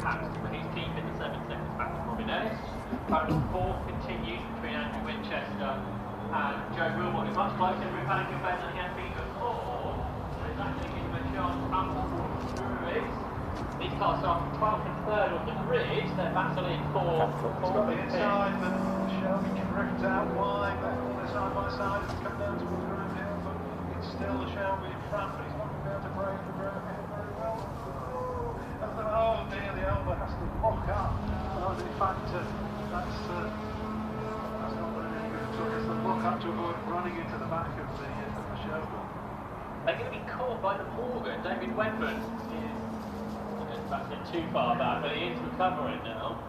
Perhaps he's keeping the 7 seconds back to Robin Ellis. Paddock 4 continues between Andrew Winchester and Joe Wilmot. It's much closer with Paddock and Ben than he has been before. So he's actually given him a chance to come through it. These cars are 12th and 3rd on the grid. They're battling for the inside, but Shelby can drift out wide. They're side by side. It's come down towards the ground here, but it's still the Shelby in front, but he's not going to be able to break the ground here very well. Oh dear, the elbow has to lock up. In fact, that's not really any good. So it's the lock up to avoid running into the back of the Shelby. They're going to be caught by the Morgan. David Webber is back in too far back, but he is recovering now.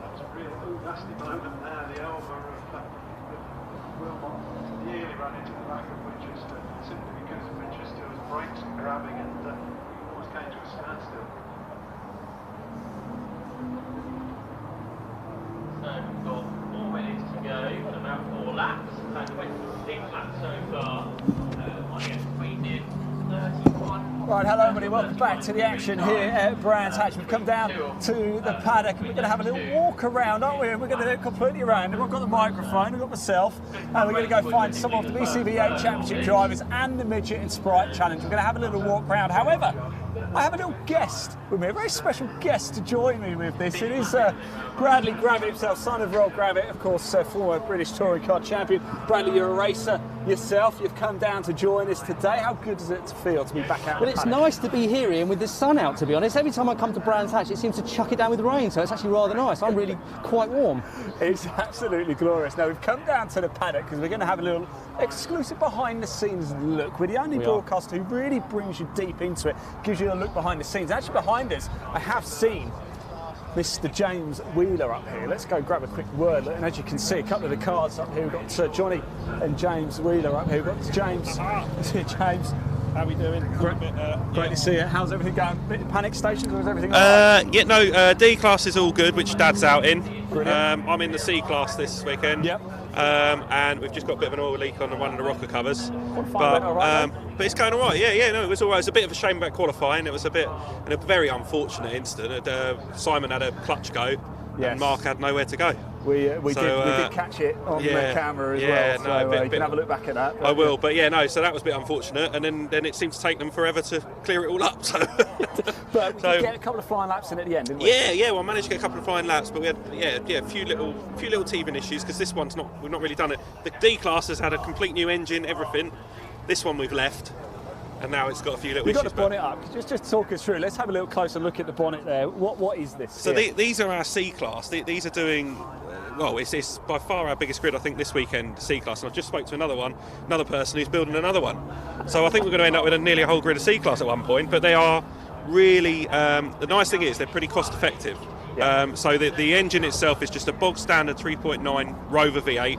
That was a real nasty moment there. The elbow of Wilmot nearly ran into the back of Winchester, simply because Winchester was brakes and grabbing and almost came to a standstill. So we've got 4 minutes to go and about 4 laps. And we went 6 laps so far. I guess we did 31. Right, hello everybody, welcome back to the action here at Brands Hatch. We've come down to the paddock and we're going to have a little walk around, aren't we? And we're going to do it completely around. We've got the microphone, we've got myself, and we're going to go find some of the BCB8 Championship drivers and the Midget and Sprite Challenge. We're going to have a little walk around. However, I have a little guest with me, a very special guest to join me with this. It is Bradley Gravett himself, son of Rob Gravett, of course, former British Touring Car Champion. Bradley, you're a racer yourself. You've come down to join us today. How good does it feel to be back out? Well, it's nice to be here Ian, with the sun out, to be honest. Every time I come to Brands Hatch, it seems to chuck it down with rain, so it's actually rather nice. I'm really quite warm. It's absolutely glorious. Now, we've come down to the paddock because we're going to have a little exclusive behind-the-scenes look. We're the only broadcaster who really brings you deep into it, gives you a look behind the scenes. Actually, behind us, I have seen Mr. James Wheeler up here. Let's go grab a quick word. And as you can see, a couple of the cars up here. We've got Johnny and James Wheeler up here. We've got James. James. How are we doing? Great to see you. How's everything going? Bit of panic stations or is everything all right? D class is all good, which Dad's out in. Brilliant. I'm in the C class this weekend. Yep. And we've just got a bit of an oil leak on one of the rocker covers. But it's going all right. No, it was all right. It was a bit of a shame about qualifying. It was a very unfortunate incident. Simon had a clutch go, and Mark had nowhere to go. We did catch it on the camera as well, so you can have a look back at that. I will, so that was a bit unfortunate, and then it seemed to take them forever to clear it all up. So, but we did get a couple of flying laps in at the end, didn't we? Well, I managed to get a couple of flying laps, but we had a few little teething issues because this one's we've not really done it. The D class has had a complete new engine, everything. This one we've left. And now it's got a few little issues. We've got the bonnet up. Just talk us through. Let's have a little closer look at the bonnet there. What is this? So these are our C class. These are doing it's by far our biggest grid. I think this weekend C class. And I just spoke to another person who's building another one. So I think we're going to end up with nearly a whole grid of C class at one point. But they are really the nice thing is they're pretty cost effective. So the engine itself is just a bog standard 3.9 Rover V8.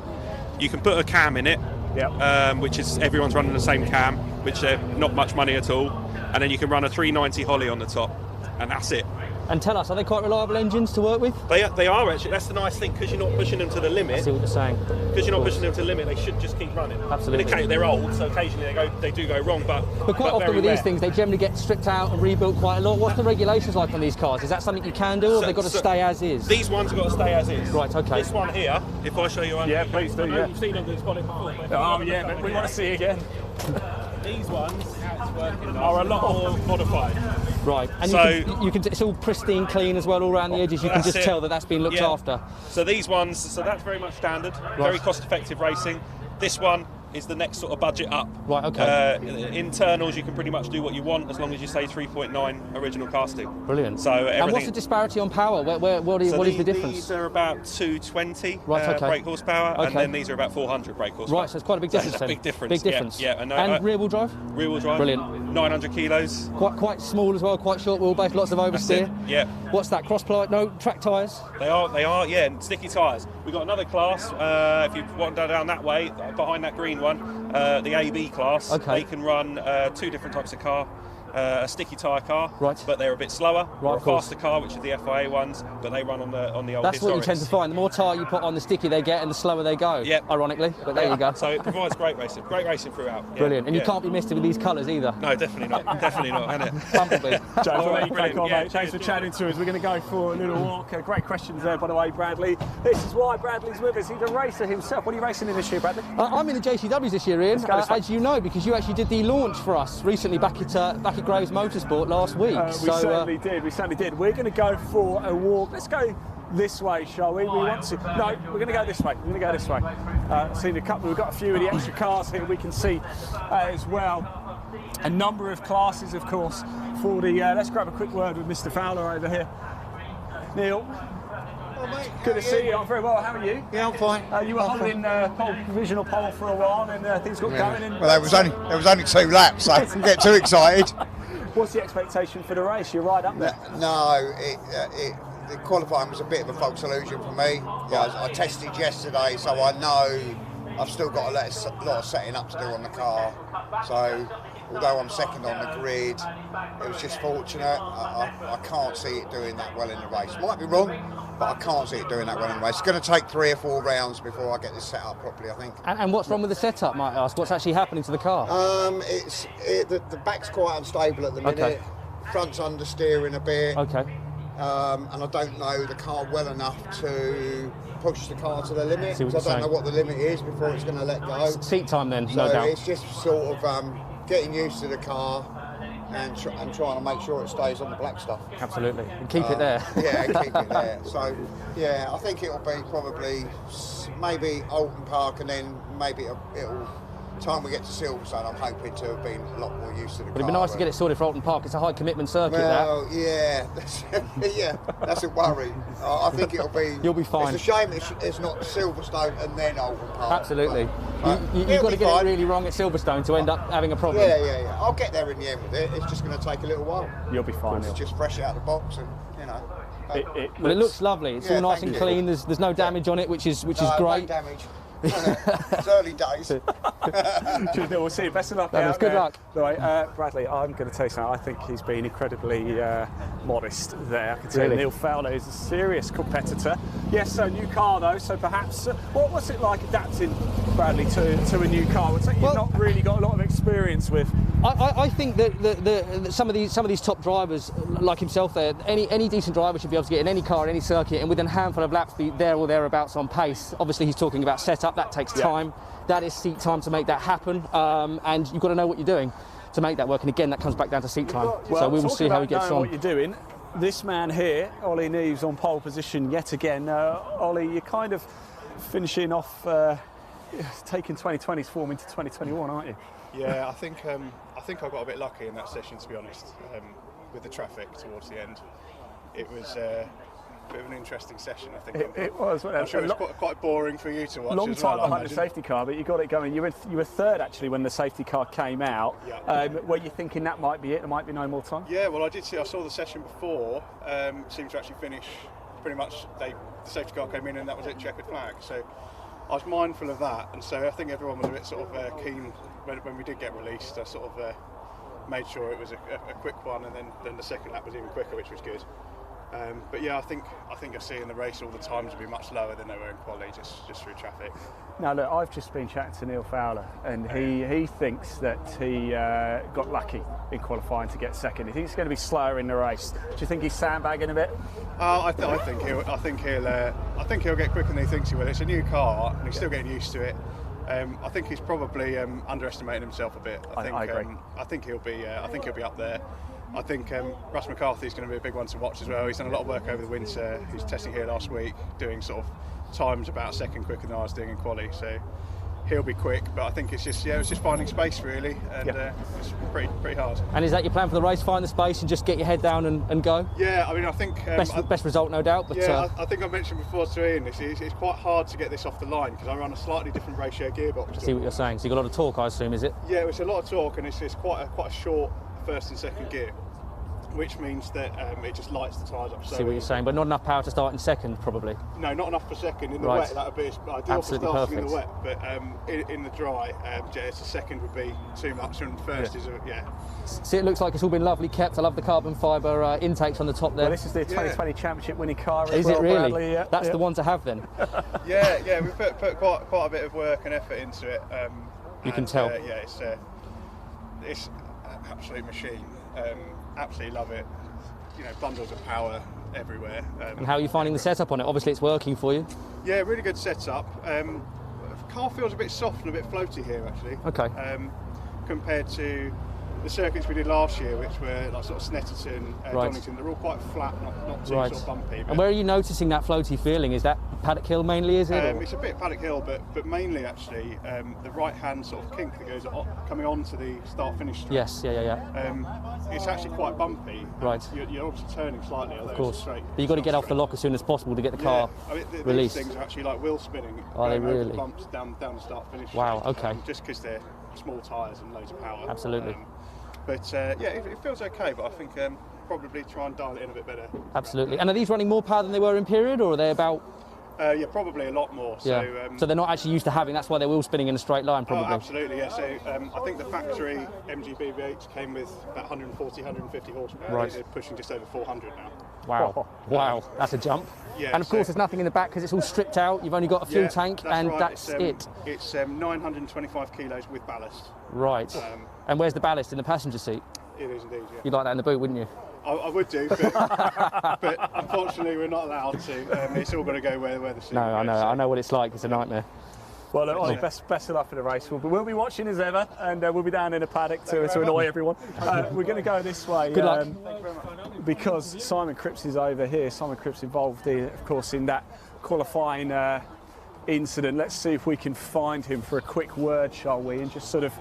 You can put a cam in it. Which is everyone's running the same cam, which they're not much money at all, and then you can run a 390 Holly on the top, and that's it. And tell us, are they quite reliable engines to work with? They are actually. That's the nice thing, because you're not pushing them to the limit. I see what you're saying. Because you're not pushing them to the limit, they should just keep running. Absolutely. They're old, so occasionally they do go wrong, but quite often with these things, they generally get stripped out and rebuilt quite a lot. What's the regulations like on these cars? Is that something you can do, or have they got to stay as is? These ones have got to stay as is. Right, okay. This one here, if I show you one. Yeah, please do. You've seen on this bonnet before. But we want to see again. These ones are a lot more modified. Right, and so you can it's all pristine, clean as well, all around the edges. You can just tell that that's been looked after. So these ones, that's very much standard, very cost-effective racing. This one is the next sort of budget up. Right, okay. Internals, you can pretty much do what you want as long as you say 3.9 original casting. Brilliant. So and what's the disparity on power? What is the difference? These are about 220 brake horsepower, and then these are about 400 brake horsepower. Right, so it's quite a big difference. That's a big difference. Big difference. Yeah. And rear-wheel drive? Rear-wheel drive. Brilliant. 900 kilos. Quite small as well. Quite short wheelbase. Lots of oversteer. Yeah. What's that? Cross-ply? No, track tyres. They are. Yeah, and sticky tyres. We've got another class. If you want to go down that way, behind that green one. The AB class, they can run 2 different types of car. a sticky tyre car, Right. but they're a bit slower. Right, or a of course. faster car, which is the FIA ones, but they run on the old That's what you tend to historics. find. The more tyre you put on, the stickier they get and the slower they go. Yep. Ironically, but there you go. So it provides great racing throughout. Yeah. Brilliant. And you Yeah. can't be missed with these colours either. No, definitely not. Definitely not, isn't it? Bumblebee. James, I'll let you crack Brilliant. on, Yeah, mate. Thanks for cheers. chatting to us. We're going to go for a little walk. Great questions there, by the way, Bradley. This is why Bradley's with us. He's a racer himself. What are you racing in this year, Bradley? I'm in the JCWs this year, Ian, Let's go this way. as you know, because you actually did the launch for us recently back at Graves Motorsport last week. We certainly did. We certainly did. We're going to go for a walk. Let's go this way, shall we? We want to. No, we're going to go this way. We're going to go this way. Seen a couple. We've got a few of the extra cars here. We can see as well. A number of classes, of course, for the. Let's grab a quick word with Mr. Fowler over here. Neil. Good to see you. I'm very well. How are you? Yeah, I'm fine. You were holding provisional pole for a while, and things got going. And Well, there was only 2 laps, so I didn't get too excited. what's the expectation for the race? You're right up there. No, the qualifying was a bit of a false illusion for me. Yeah, I tested yesterday, so I know I've still got a lot of setting up to do on the car. So, although I'm second on the grid, it was just fortunate. I can't see it doing that well in the race. Might be wrong, but I can't see it doing that well in the race. It's going to take 3 or 4 rounds before I get this set up properly, I think. And what's wrong with the setup, might I ask? What's actually happening to the car? The back's quite unstable at the minute. Okay. Front's understeering a bit. Okay. And I don't know the car well enough to push the car to the limit. See what So I you're don't know what the limit is before it's going to let go. Seat time then, So no doubt. it's just sort of getting used to the car and trying to make sure it stays on the black stuff. Absolutely. And keep it there. Yeah, keep it there. So, yeah, I think it'll be probably maybe Alton Park, and then maybe it'll time we get to Silverstone, I'm hoping to have been a lot more used to the car. But it'd be nice to get it sorted for Alton Park. It's a high commitment circuit, Well, yeah, that's a worry. I think it'll be. You'll be fine. It's a shame it's not Silverstone and then Alton Park. Absolutely. But You've it'll got to be get fine. it really wrong at Silverstone to end up having a problem. Yeah. I'll get there in the end with it. It's just going to take a little while. You'll be fine. It's just fresh out of the box, and But it looks lovely. It's Yeah, all nice thank and you. clean. There's no damage on it, which is no great. damage. It's early days. Cheers, Neil. We'll see you. Best of luck. Lovely. out Good there. luck. Right, Bradley, I'm going to tell you something. I think he's been incredibly modest there. I can tell Really? Neil Fowler is a serious competitor. Yes, so new car though. So perhaps what's it like adapting, Bradley, to a new car? It's like you've not really got a lot of experience with. I think that some of these top drivers, like himself, there, any decent driver should be able to get in any car, in any circuit, and within a handful of laps be there or thereabouts on pace. Obviously, he's talking about setup. That takes time. That is seat time to make that happen, and you've got to know what you're doing to make that work. And again, that comes back down to seat time. Well, so we will talking see how he about gets knowing on. what you're doing. This man here, Ollie Neves, on pole position yet again. Ollie, you're kind of finishing off, taking 2020's form into 2021, aren't you? Yeah, I think I got a bit lucky in that session, to be honest, with the traffic towards the end. It was a bit of an interesting session, I think. It was. I'm sure it was quite boring for you to watch. Long as well, time I behind the imagine. safety car, but you got it going. You were third actually when the safety car came out. Yeah. Were you thinking that might be it? There might be no more time. Yeah, well, I saw the session before. Seemed to actually finish pretty much. The safety car came in and that was it, checkered flag. So I was mindful of that, and so I think everyone was a bit sort of keen when we did get released. I sort of made sure it was a quick one, and then the second lap was even quicker, which was good. But yeah, I think you'll see in the race all the times will be much lower than they were in quali, just through traffic. Now look, I've just been chatting to Neil Fowler, and he thinks that he got lucky in qualifying to get second. He thinks he's going to be slower in the race. Do you think he's sandbagging a bit? I think he'll get quicker than he thinks he will. It's a new car, and he's still getting used to it. I think he's probably underestimating himself a bit. I agree. I think he'll be up there. I think Russ McCarthy is going to be a big one to watch as well. He's done a lot of work over the winter. He's testing here last week, doing sort of times about a second quicker than I was doing in quali. So he'll be quick, but I think it's just finding space really, and it's pretty hard. And is that your plan for the race? Find the space and just get your head down and go? Yeah, I mean, I think best result, no doubt. But I think I mentioned before to Ian, it's quite hard to get this off the line because I run a slightly different ratio gearbox. I see what you're saying. So you've got a lot of torque, I assume, is it? Yeah, it's a lot of torque, and it's quite a short first and second gear. which means that it just lights the tyres up. See what you're saying, but not enough power to start in second, probably. No, not enough per second. In the Right. wet, that would be ideal Absolutely for starting in the perfect. wet, but in the dry, just a second would be too much, and first is See, it looks like it's all been lovely kept. I love the carbon fibre intakes on the top there. Well, this is the 2020 championship winning car as Is well, it really? Bradley. Yeah, That's the one to have then. yeah. We put quite a bit of work and effort into it. You can tell. It's an absolute machine. Absolutely love it. You know, bundles of power everywhere. And how are you finding the setup on it? Obviously, it's working for you. Yeah, really good setup. The car feels a bit soft and a bit floaty here, actually. Okay. Compared to the circuits we did last year, which were like sort of Snetterton, Right. Donington, they're all quite flat, not too Right. sort of bumpy. And where are you noticing that floaty feeling? Is that Paddock Hill mainly, is it? or- It's a bit Paddock Hill, but mainly actually the right-hand sort of kink that goes coming onto the start-finish straight. Yes, yeah. It's actually quite bumpy. Right. You're obviously turning slightly, although Of course. it's straight. But you've got to it's get not off the straight. lock as soon as possible to get the car I mean, released. These things are actually like wheel spinning. Are they going over the really? bumps down the start-finish. Wow, straight, okay. just because they're small tyres and loads of power. Absolutely. But it feels okay. But I think probably try and dial it in a bit better. Absolutely. And are these running more power than they were in period, or are they about? Yeah, probably a lot more. Yeah. So, So they're not actually used to having. That's why they're wheel spinning in a straight line, probably. Oh, absolutely, yeah. So I think the factory MGB8 came with about 140, 150 horsepower. Right. They're pushing just over 400 now. Wow, that's a jump. Yeah, and of course, so- there's nothing in the back because it's all stripped out. You've only got a fuel Yeah, tank, and right. that's it's, it. It's 925 kilos with ballast. Right. And where's the ballast in the passenger seat? It is indeed, yeah. You'd like that in the boot, wouldn't you? I would do, but unfortunately we're not allowed to. It's all got to go where the seat No, I goes, know. so- I know what it's like. It's a nightmare. Well, look, Ollie, best of luck for the race. We'll be watching as ever, and we'll be down in a paddock to annoy everyone. We're going to go this way. Good luck. Because Simon Cripps is over here. Simon Cripps involved, of course, in that qualifying incident. Let's see if we can find him for a quick word, shall we? And just sort of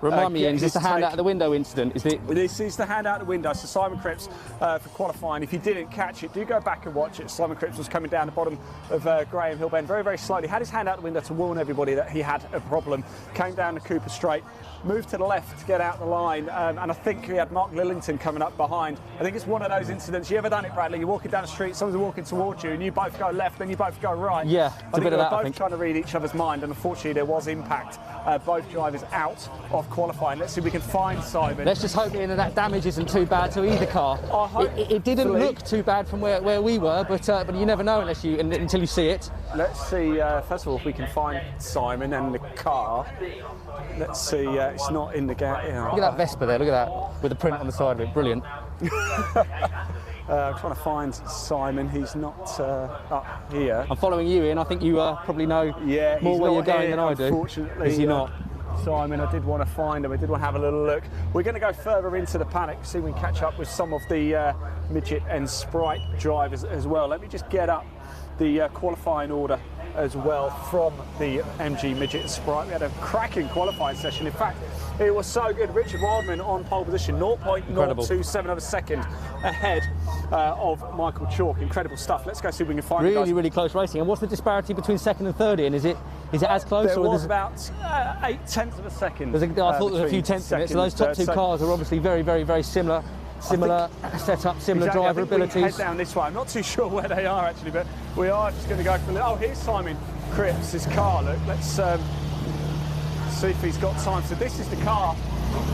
Remind me, get is this the his hand take. out of the window incident? Is it? This is the hand out the window. So Simon Cripps for qualifying. If you didn't catch it, do go back and watch it. Simon Cripps was coming down the bottom of Graham Hill Bend very, very slowly. Had his hand out the window to warn everybody that he had a problem. Came down the Cooper Straight, moved to the left to get out the line, and I think he had Mark Lillington coming up behind. I think it's one of those incidents. You ever done it, Bradley? You're walking down the street, someone's walking towards you, and you both go left, then you both go right. Yeah, it's a I think bit they of were that, I both think. trying to read each other's mind, and unfortunately there was impact. Both drivers out of qualifying. Let's see if we can find Simon. Let's just hope that damage isn't too bad to either car. I hope- It didn't Hopefully. look too bad from where we were, but you never know until you see it. Let's see, first of all, if we can find Simon and the car. Let's see, it's not in the gap. Look at that Vespa there, look at that, with the print on the side of it, brilliant. I'm trying to find Simon. He's not up here. I'm following you in, I think you probably know Yeah, more he's where not you're going here, than I do. Unfortunately, Is he not? Simon, I did want to find him. I did want to have a little look. We're going to go further into the paddock, see if we can catch up with some of the Midget and Sprite drivers as well. Let me just get up the qualifying order as well from the MG Midget and Sprite. We had a cracking qualifying session. In fact, it was so good. Richard Wildman on pole position, 0.027 of a second ahead of Michael Chalk. Incredible stuff. Let's go see if we can find the guys. Really, really close racing. And what's the disparity between second and third in? Is it as close? There or was does- about 0.8 of a second. I thought there was a few between tenths in it. So second those top and two third. cars are obviously very, very, very similar setup, similar Exactly. I driver think we abilities. head down this way. I'm not too sure where they are actually, but we are just going to go for a little. Oh, here's Simon Cripps' his car. Look, let's see if he's got time. So this is the car,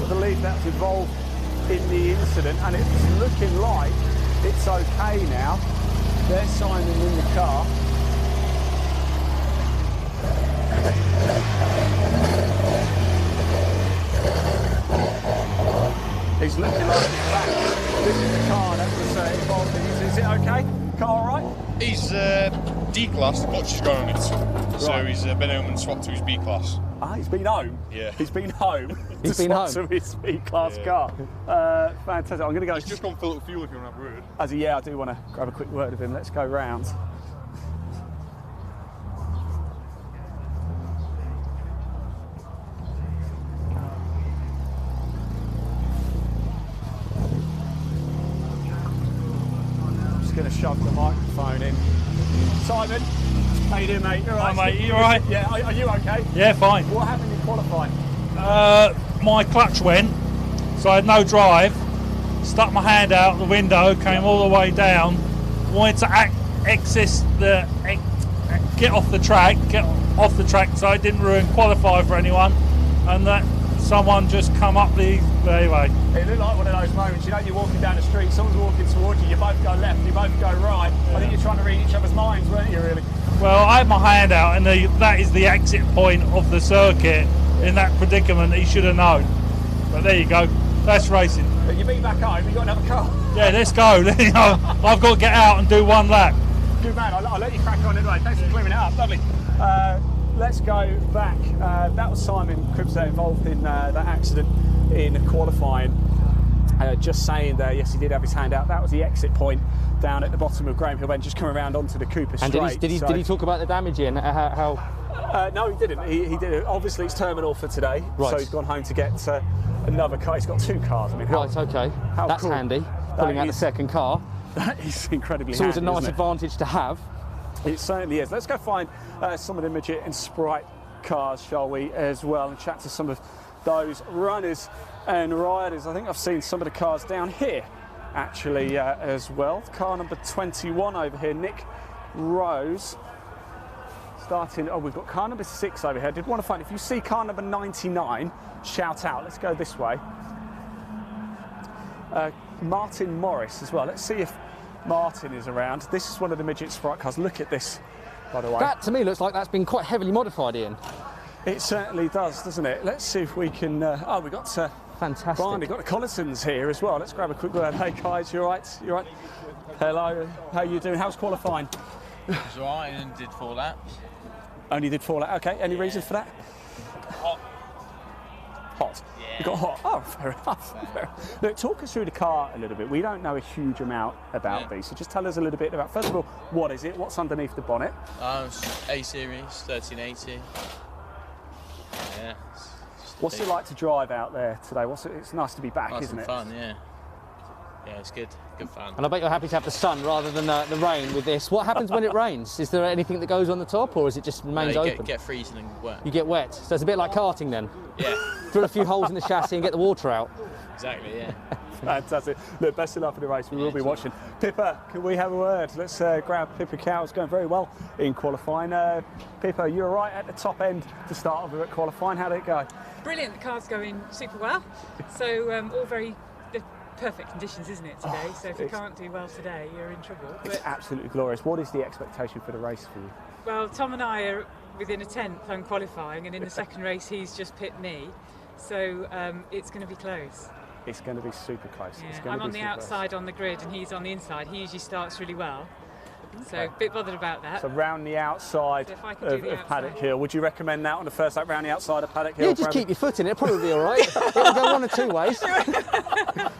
I believe, that was involved in the incident, and it's looking like it's okay now. There's Simon in the car. He's looking like he's back. This is the car that was involved in it. Is it okay? Car all right? He's D-class, the clutch is gone on it. So he's been home and swapped to his B-class. Ah, he's been home. Yeah. He's been home. He's to been swap home. to his B-class car. Fantastic. I'm going to go. He's just gone fill up fuel if you want to have a word. Yeah, I do want to grab a quick word with him. Let's go round. I'm just going to shove the microphone in. Simon, how you doing, mate? You all right? Hi, mate. You all right? Yeah. Are you okay? Yeah, fine. What happened in qualifying? My clutch went, so I had no drive, stuck my hand out the window, came all the way down, wanted to get off the track so I didn't qualify for anyone, and that someone just come up the anyway. It looked like one of those moments, you know, you're walking down the street, someone's walking towards you, you both go left, you both go right. I think you're trying to read each other's minds, weren't you, really? Well, I had my hand out, and that is the exit point of the circuit. In that predicament, he should have known. But there you go, that's racing. But you've been back home, you've got another car. Yeah, let's go. I've got to get out and do one lap. Good man, I'll let you crack on anyway. Thanks for clearing it up, lovely. Let's go back. That was Simon Cribset involved in that accident in qualifying. Just saying there, yes, he did have his hand out. That was the exit point down at the bottom of Graham Hill, then just coming around onto the Cooper Straight. And did he talk about the damage in? No, he didn't. He did. Obviously, it's terminal for today, right. So he's gone home to get another car. He's got 2 cars. I mean, right, okay. That's cool. Handy, pulling out the second car. That is incredibly handy. It's always a nice isn't it? Advantage to have. It certainly is. Let's go find some of the Midget and Sprite cars, shall we, as well, and chat to some of those runners and riders. I think I've seen some of the cars down here, actually, as well. Car number 21 over here, Nick Rose. Starting, we've got car number 6 over here. I did want to find, if you see car number 99, shout out. Let's go this way. Martin Morris as well. Let's see if Martin is around. This is one of the Midget Sprite cars. Look at this, by the way. That, to me, looks like that's been quite heavily modified, Ian. It certainly does, doesn't it? Let's see if we can... we got... Fantastic. Brian, we've got the Collisons here as well. Let's grab a quick word. Hey, guys, you all right? You all right? Hello, how are you doing? How's qualifying? It was all right, and did 4 laps. Only did 4 laps. Okay, any reason for that? Hot. Hot? Yeah. You got hot? Oh, fair enough. Look, talk us through the car a little bit. We don't know a huge amount about these, so just tell us a little bit about, first of all, what is it? What's underneath the bonnet? A-Series, 1380. Yeah. What's it like to drive out there today? It's nice to be back, nice isn't and it? Fun, yeah. Yeah, it's good. Good fun. And I bet you're happy to have the sun rather than the rain with this. What happens when it rains? Is there anything that goes on the top, or is it just remains open? Get freezing and wet. You get wet. So it's a bit like karting then? Yeah. Drill a few holes in the chassis and get the water out. Exactly, yeah. Fantastic. Look, best of luck for the race. We will be watching. Pippa, can we have a word? Let's grab Pippa Cow. It's going very well in qualifying. Pippa, you were right at the top end to start off with at qualifying. How did it go? Brilliant. The car's going super well. So all very perfect conditions, isn't it, today? So if you can't do well today, you're in trouble. It's absolutely glorious. What is the expectation for the race for you? Well, Tom and I are within a tenth on qualifying, and in the second race he's just pit me. So it's going to be close. It's going to be super close. Yeah. It's going I'm to be on the outside on the grid and he's on the inside. He usually starts really well. So a bit bothered about that. So round the outside of Paddock Hill. Would you recommend that on the first lap, round the outside of Paddock Hill? Yeah, just keep your foot in it. It'll probably be all right. It'll go 1 or 2 ways.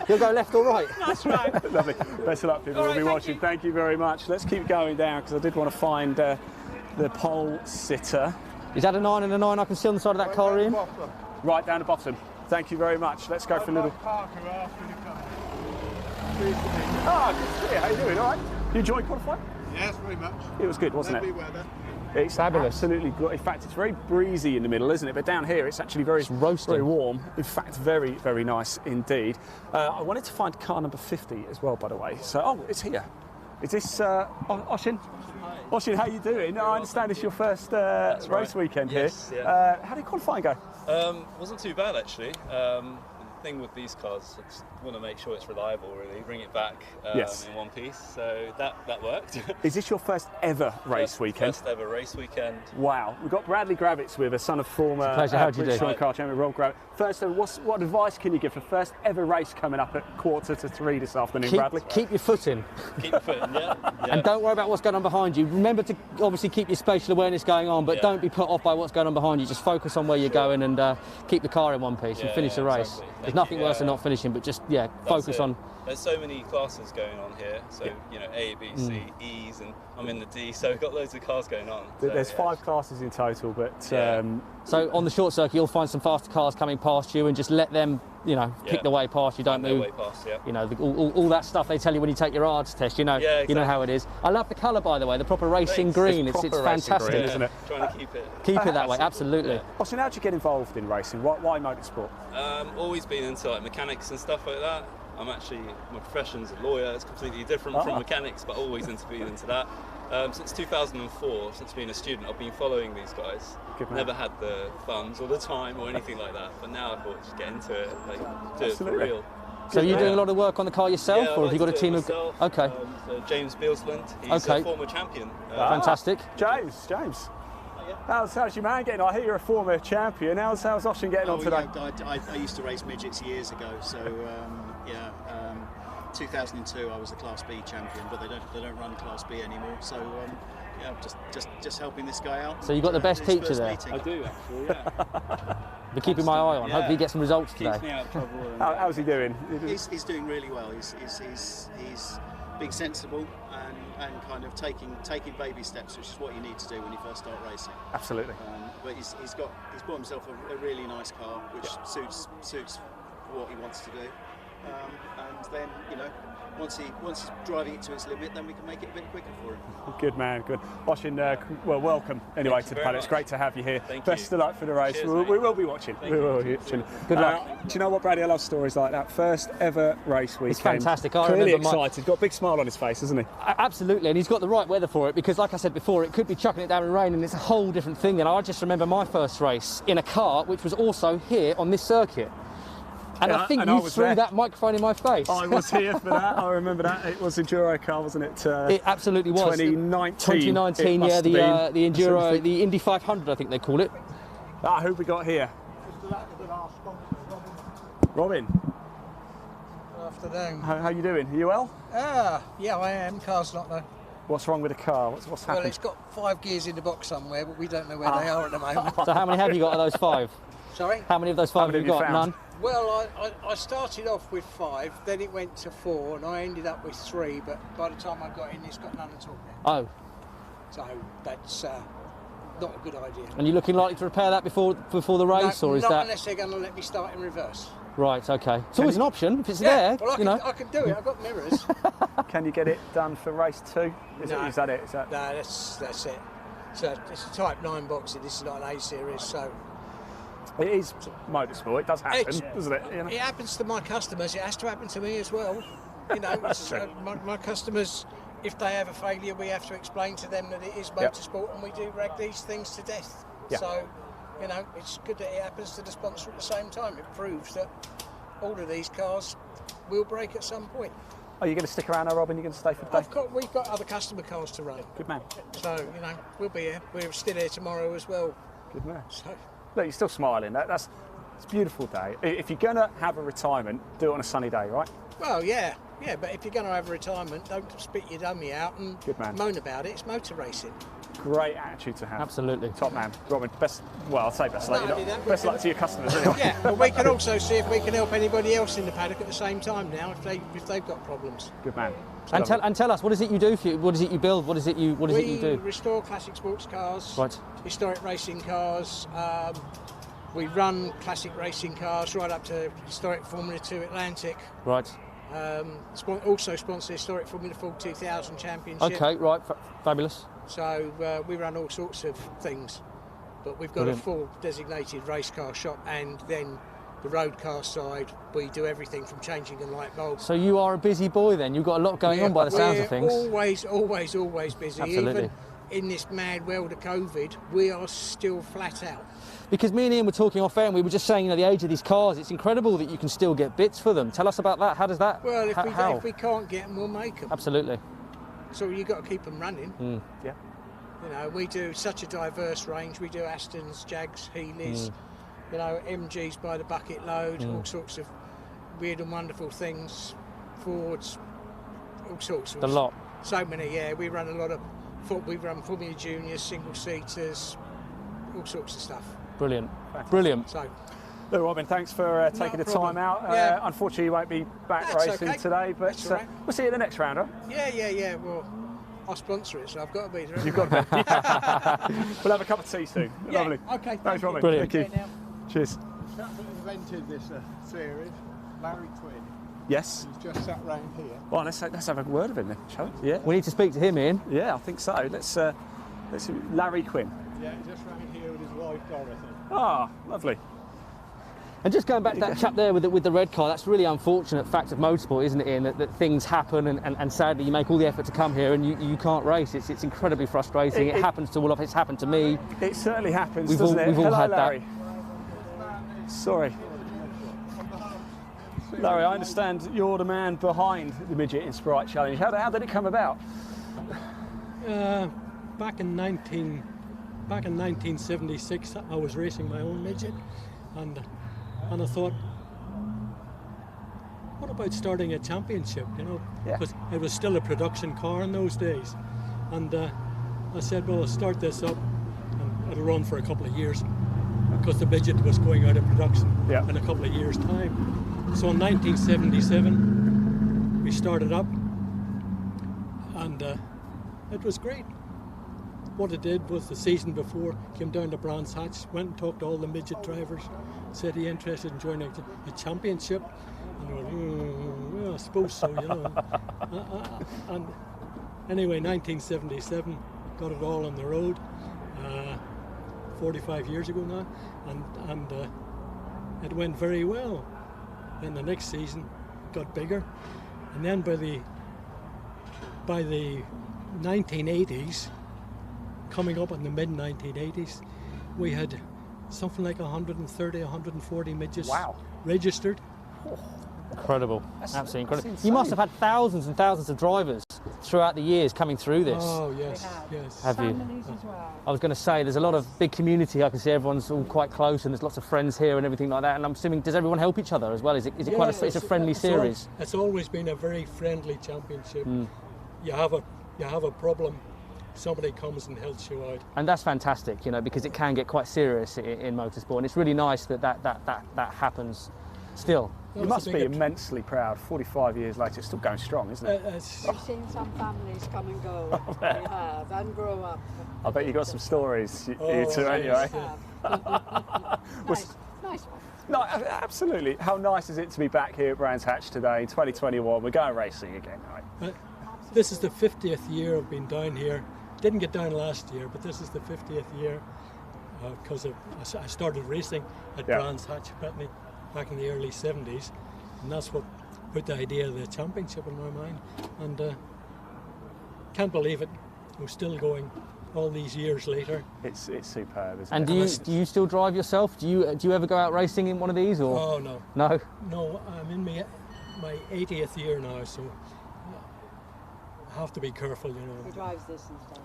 You'll go left or right. That's right. Lovely. Best of luck, people. We'll be watching. Thank you very much. Let's keep going down because I did want to find the pole sitter. Is that a 9 and a 9 I can see on the side of that car, Ian? Right down the bottom. Thank you very much. Let's go for a little... Ah, good to see you. How you doing? All right? You enjoyed qualifying? Yes, very much. It was good, wasn't it? Weather. It's fabulous. Absolutely good. In fact, it's very breezy in the middle, isn't it? But down here, it's actually very roasting, very warm. In fact, very, very nice indeed. I wanted to find car number 50 as well, by the way. So, it's here. Is this Oshin? Oshin, how you doing? I understand it's your first race weekend here. Yeah. How did qualifying go? Wasn't too bad actually. The thing with these cars, I just want to make sure it's reliable, really, bring it back in one piece. So that worked. Is this your first ever race weekend? First ever race weekend. Wow. We've got Bradley Gravett with us, son of former British car champion Rob Gravett. First, what advice can you give for first ever race coming up at 2:45 this afternoon, Bradley? Keep your foot in. Keep your foot in, yeah. And don't worry about what's going on behind you. Remember to obviously keep your spatial awareness going on, but don't be put off by what's going on behind you. Just focus on where you're going and keep the car in one piece and finish the race. Exactly. There's nothing worse than not finishing, but just focus on. There's so many classes going on here, so A, B, C, E's, and I'm in the D, so we've got loads of cars going on. So, there's 5 classes in total, but so on the short circuit you'll find some faster cars coming past you and just let them pick the way past you. Don't move. Way past, all that stuff they tell you when you take your ARDS test. You know how it is. I love the colour, by the way, the proper racing green. It's fantastic, green, isn't it? Trying to keep it that way. Absolutely. Well, so how did you get involved in racing? Why motorsport? Always been into like mechanics and stuff like that. I'm actually, my profession's a lawyer. It's completely different from mechanics, but always intervened into that. Since 2004, since being a student, I've been following these guys. Never had the funds or the time or anything like that, but now I thought just get into it, like do it for real. So you're doing a lot of work on the car yourself, or have you got a team of? Okay. So James Bilsland, he's a former champion. Fantastic. James. How's your man getting on? I hear you're a former champion. How's Oshin getting on today? I used to race midgets years ago, so 2002 I was the Class B champion, but they don't run Class B anymore. So just helping this guy out. So you got the best teacher there. Meeting. I do actually, yeah. We're keeping my eye on. Hopefully he gets some results today. Keeps me out of trouble. How's he doing? He's doing really well. He's being sensible and kind of taking baby steps, which is what you need to do when you first start racing. Absolutely. But he's bought himself a really nice car, which suits what he wants to do. And then, once he's driving it to its limit, then we can make it a bit quicker for him. Good man, good. Oshin, welcome anyway to the Paddock. It's great to have you here. Best of luck for the race. Cheers, we will be watching. We will be watching. Good luck. Do you know what, Bradley? I love stories like that. First ever race weekend. It's fantastic. I Clearly remember excited. Got a big smile on his face, hasn't he? Absolutely, and he's got the right weather for it, because like I said before, it could be chucking it down in rain and it's a whole different thing. And I just remember my first race in a car which was also here on this circuit. And I think you threw that microphone in my face. I was here for that. I remember that. It was Enduro car, wasn't it? It absolutely was. 2019, yeah, the Enduro, the Indy 500, I think they call it. Who have we got here? Robin. Good afternoon. How you doing? Are you well? Yeah, I am. Car's not there. What's wrong with the car? What's happened? Well, it's got 5 gears in the box somewhere, but we don't know where they are at the moment. So how many have you got of those 5? Sorry? How many of those 5 have you got? Found? None? Well, I started off with 5, then it went to 4, and I ended up with 3, but by the time I got in, it's got none at all now. Oh. So that's not a good idea. And you looking likely to repair that before the race, No, or is not that? unless they're going to let me start in reverse. Right, okay. It's always an option if it's there. Well, I can do it. I've got mirrors. Can you get it done for race 2? Is that it? No, that's it. So it's a Type 9 boxer. This is not an A series, so. It is motorsport. It does happen, doesn't it? It happens to my customers. It has to happen to me as well. My customers, if they have a failure, we have to explain to them that it is motorsport, and we do rag these things to death. Yep. So, it's good that it happens to the sponsor at the same time. It proves that all of these cars will break at some point. Are you going to stick around now, Robin? You're going to stay for the day? We've got other customer cars to run. Good man. So, we'll be here. We're still here tomorrow as well. Good man. So, look, you're still smiling. It's a beautiful day. If you're going to have a retirement, do it on a sunny day, right? Well, yeah, but if you're going to have a retirement, don't spit your dummy out and moan about it. It's motor racing. Great attitude to have. Absolutely. Top man. Robin, I'll say best luck. Best luck to your customers anyway. Yeah, but we can also see if we can help anybody else in the paddock at the same time now if they've got problems. Good man. And tell us, what is it you do? What is it you build? What is it you do? We restore classic sports cars, historic racing cars. We run classic racing cars right up to historic Formula 2 Atlantic. Right. Also sponsor historic Formula 4 2000 Championship. Okay, right, fabulous. So we run all sorts of things, but we've got a full designated race car shop, and then the road car side, we do everything from changing a light bulb. So you are a busy boy then. You've got a lot going on by the sounds of things. Always busy. Absolutely. Even in this mad world of COVID, we are still flat out. Because me and Ian were talking off air, and we were just saying, the age of these cars, it's incredible that you can still get bits for them. Tell us about that. How does that? Well, if we can't get them, we'll make them. Absolutely. So you've got to keep them running. Yeah. We do such a diverse range. We do Astons, Jags, Healeys, MGs by the bucket load, all sorts of weird and wonderful things, Fords, all sorts of. A lot. So many, yeah. We run a lot of. We run Formula Juniors, single seaters, all sorts of stuff. Brilliant. Brilliant. So. Look, Robin, thanks for taking the time out. Unfortunately, you won't be back racing today, but we'll see you at the next round, right? Yeah. Well, I'll sponsor it, so I've got to be there. You've got to be. We'll have a cup of tea soon. Yeah, Lovely. Okay. Thanks, Robin. Brilliant. Thank you. Cheers. The chap that invented this series, Larry Quinn. Yes. He's just sat round here. Well, let's have a word of him then, shall we? Yeah. We need to speak to him, Ian. Yeah, I think so. Let's Larry Quinn. Yeah, he's just round here with his wife Dorothy. Ah, lovely. And just going back to that chap there with the red car, that's a really unfortunate fact of motorsport, isn't it, Ian? That things happen and sadly you make all the effort to come here and you can't race. It's incredibly frustrating. It happens to all of us. It's happened to me. It certainly happens, We've doesn't it? We've all Hello, had Larry. Sorry. Larry, I understand you're the man behind the Midget in Sprite Challenge. How did it come about? Back in 1976, I was racing my own Midget, and I thought, what about starting a championship? You know, because it was still a production car in those days, and I said, well, I'll start this up, and it'll run for a couple of years, because the Midget was going out of production in a couple of years' time. So in 1977, we started up, and it was great. What I did was the season before, came down to Brands Hatch, went and talked to all the Midget drivers, said he interested in joining a championship, and they went, well, I suppose so, you know. And anyway, 1977, got it all on the road, 45 years ago now, and it went very well. Then the next season got bigger, and then by the 1980s, coming up in the mid-1980s, we had something like 130, 140 midgets registered. Incredible, absolutely incredible. You must have had thousands and thousands of drivers throughout the years coming through this. Oh yes, yes. Have you? I was going to say, there's a lot of big community. I can see everyone's all quite close, and there's lots of friends here and everything like that. And I'm assuming, does everyone help each other as well? Is it quite it's a friendly series? It's always been a very friendly championship. You have a problem, somebody comes and helps you out. And that's fantastic, you know, because it can get quite serious in motorsport, and it's really nice that happens still. You must be immensely proud. 45 years later, it's still going strong, isn't it? We've seen some families come and go. We have, and grow up. I bet you got some stories, you two, anyway. Nice one. No, absolutely. How nice is it to be back here at Brands Hatch today, 2021? We're going racing again, right? This is the 50th year I've been down here. Didn't get down last year, but this is the 50th year because I started racing at Brands Hatch back in the early 70s, and that's what put the idea of the championship in my mind. And can't believe it, we're still going all these years later. It's superb, isn't and it? Do you still drive yourself? Do you ever go out racing in one of these? Or? Oh no. No? No, I'm in my 80th year now, so I have to be careful, you know. He drives this instead.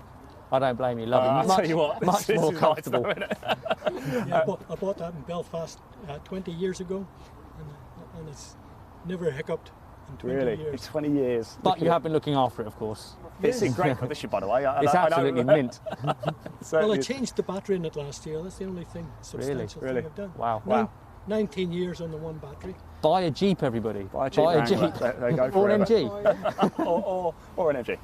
I don't blame you, love it. I'll tell you what, much more comfortable. I bought that in Belfast 20 years ago, and it's never hiccuped in 20 years. Really? 20 years. But you have been looking after it, of course. It's in great condition, by the way. It's absolutely mint. Well, I changed the battery in it last year. That's the only substantial thing I've done. Wow. 19 years on the one battery. Buy a Jeep, everybody. Buy a Jeep. They go or an MG. or an MG.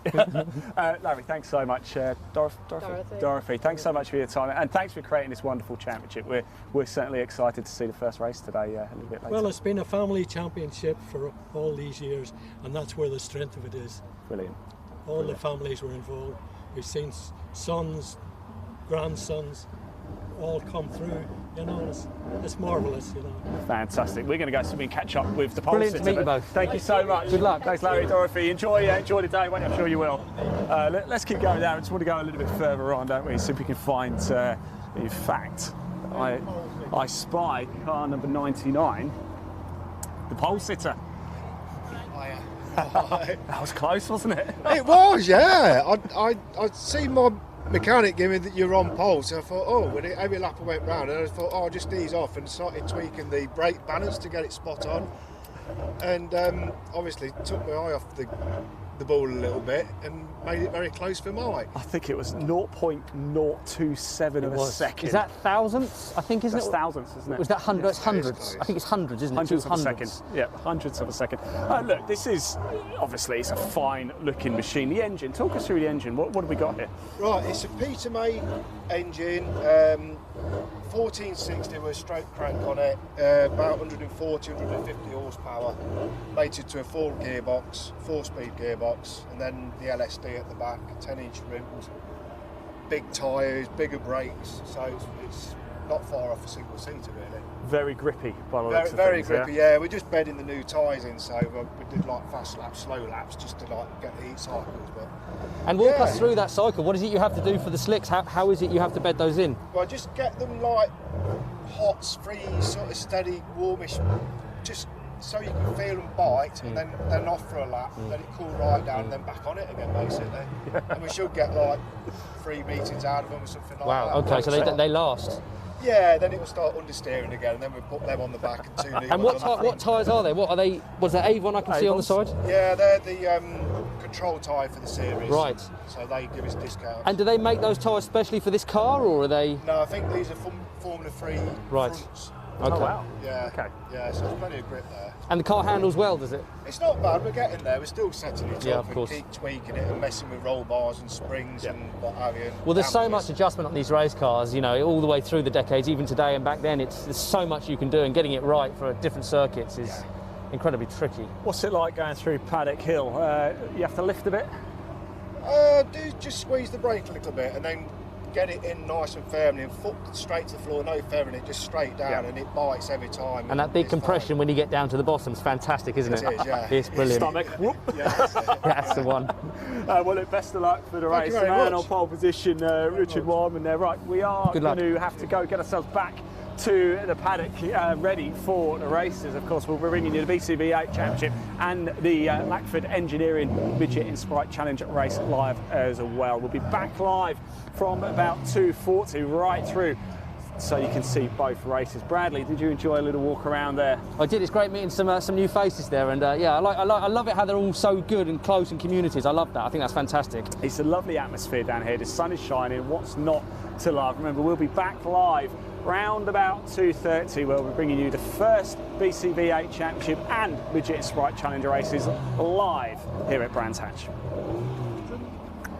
Larry, thanks so much. Dorothy, thanks so much for your time, and thanks for creating this wonderful championship. We're certainly excited to see the first race today a little bit later. Well, it's been a family championship for all these years, and that's where the strength of it is. Brilliant. All the families were involved. We've seen sons, grandsons, all come through. You know, it's marvellous, you know. Fantastic. We're going to go so we can catch up with the pole Brilliant sitter. to meet you both. Thank you so much. Good luck. Thanks, Larry, Dorothy. Enjoy the day, won't you? I'm sure you will. Let's keep going down. I just want to go a little bit further on, don't we? See if we can find, in fact, I spy car number 99, the pole sitter. That was close, wasn't it? It was, yeah. I'd seen my mechanic give me that you're on pole, so I thought, when every lap I went round, and I thought, I'll just ease off and started tweaking the brake balance to get it spot on, and obviously took my eye off the ball a little bit and made it very close for Mike. I think it was 0.027 of a second. Is that thousandths? I think, isn't That's it? Thousandths, isn't it? Was that hundreds? Hundreds. I think it's hundreds, isn't it? Hundreds of a second. Yeah, hundreds of a second. Look, this is obviously it's a fine-looking machine. The engine. Talk us through the engine. What have we got here? Right, it's a Peter May engine. 1460 with a stroke crank on it, about 140, 150 horsepower, mated to a 4-speed gearbox, and then the LSD at the back, 10-inch rims, big tyres, bigger brakes, so it's not far off a single seater really. Very grippy by the Very, looks of very things, grippy, yeah. We're just bedding the new tyres in, so we did like fast laps, slow laps, just to like get the heat cycles. But And walk us through that cycle. What is it you have to do for the slicks? How is it you have to bed those in? Well, just get them like hot, free, sort of steady, warmish, just so you can feel them bite, and then off for a lap, let it cool right down, and then back on it again, basically. And we should get like 3 meetings out of them or something like that. Wow. Okay, so they last. Yeah, then it will start understeering again, and then we put them on the back and 2 new And ones on the what tyres are they? What are they? Was there Avon I can see on the side? Yeah, they're the control tyre for the series. Right. So they give us discounts. And do they make those tyres specially for this car, or are they? No, I think these are Formula 3 Right. fronts. Okay. Oh, wow. Yeah. Okay. Yeah, so there's plenty of grip there. And the car handles well, does it? It's not bad, we're getting there. We're still setting it Yeah, up of course. and keep tweaking it and messing with roll bars and springs and what have you. Well, there's so dampers. much adjustment on these race cars, you know, all the way through the decades, even today and back then. There's so much you can do, and getting it right for different circuits is incredibly tricky. What's it like going through Paddock Hill? You have to lift a bit? Do just squeeze the brake a little bit and then get it in nice and firmly and foot straight to the floor, no furring it, just straight down, and it bites every time. And that big compression when you get down to the bottom is fantastic, isn't it? It is, yeah. It's brilliant. Stomach. Whoop. That's the one. Well, look, best of luck for the Thank race. you very Man much. on pole position, Richard Wyman there. Right, we are Good going luck. to have to go get ourselves back to the paddock, ready for the races. Of course, we'll be bringing you the BCV8 Championship and the Lackford Engineering Midget in Sprite Challenge race live as well. We'll be back live from about 2:40 right through, so you can see both races. Bradley, did you enjoy a little walk around there? I did. It's great meeting some new faces there, and yeah, I love it how they're all so good and close in communities. I love that. I think that's fantastic. It's a lovely atmosphere down here. The sun is shining. What's not to love? Remember, we'll be back live round about 2:30, where we're bringing you the first BCV8 Championship and Midget Sprite Challenger races live here at Brands Hatch.